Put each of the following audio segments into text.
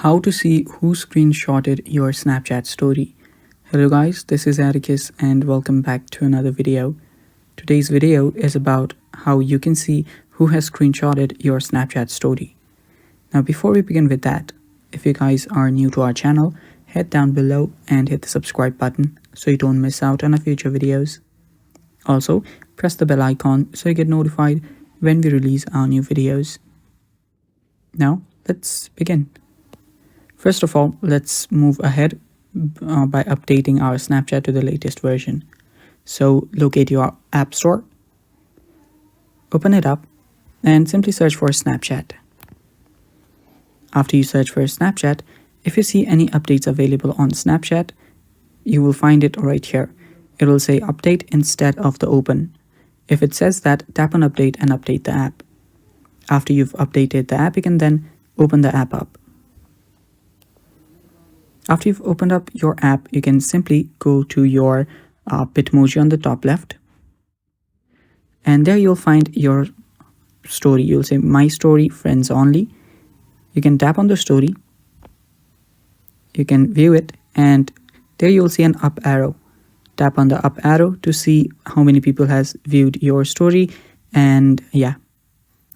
How to see who screenshotted your Snapchat story. Hello guys, this is Atticus and welcome back to another video. Today's video is about how you can see who has screenshotted your Snapchat story. Now before we begin with that, if you guys are new to our channel, head down below and hit the subscribe button so you don't miss out on our future videos. Also, press the bell icon so you get notified when we release our new videos. Now, let's begin. First of all, let's move ahead by updating our Snapchat to the latest version. So locate your app store, open it up, and simply search for Snapchat. After you search for Snapchat, if you see any updates available on Snapchat, you will find it right here. It will say update instead of the open. If it says that, tap on update and update the app. After you've updated the app, you can then open the app up. After you've opened up your app, you can simply go to your Bitmoji on the top left. And there you'll find your story. You'll say my story, friends only. You can tap on the story. You can view it, and there you'll see an up arrow. Tap on the up arrow to see how many people has viewed your story. And yeah.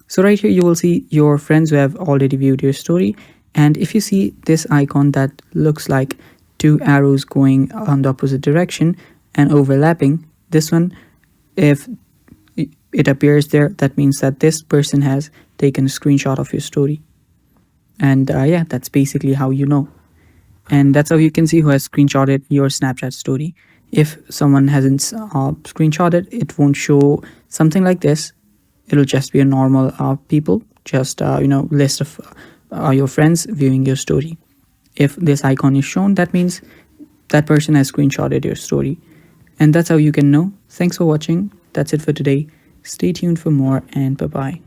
So right here you will see your friends who have already viewed your story. And if you see this icon that looks like two arrows going on the opposite direction and overlapping, this one, if it appears there, that means that this person has taken a screenshot of your story. And yeah, that's basically how you know. And that's how you can see who has screenshotted your Snapchat story. If someone hasn't screenshotted, it won't show something like this. It'll just be a normal people, just list of your friends viewing your story. If this icon is shown, that means that person has screenshotted your story. And that's how you can know. Thanks for watching. That's it for today. Stay tuned for more, and bye-bye.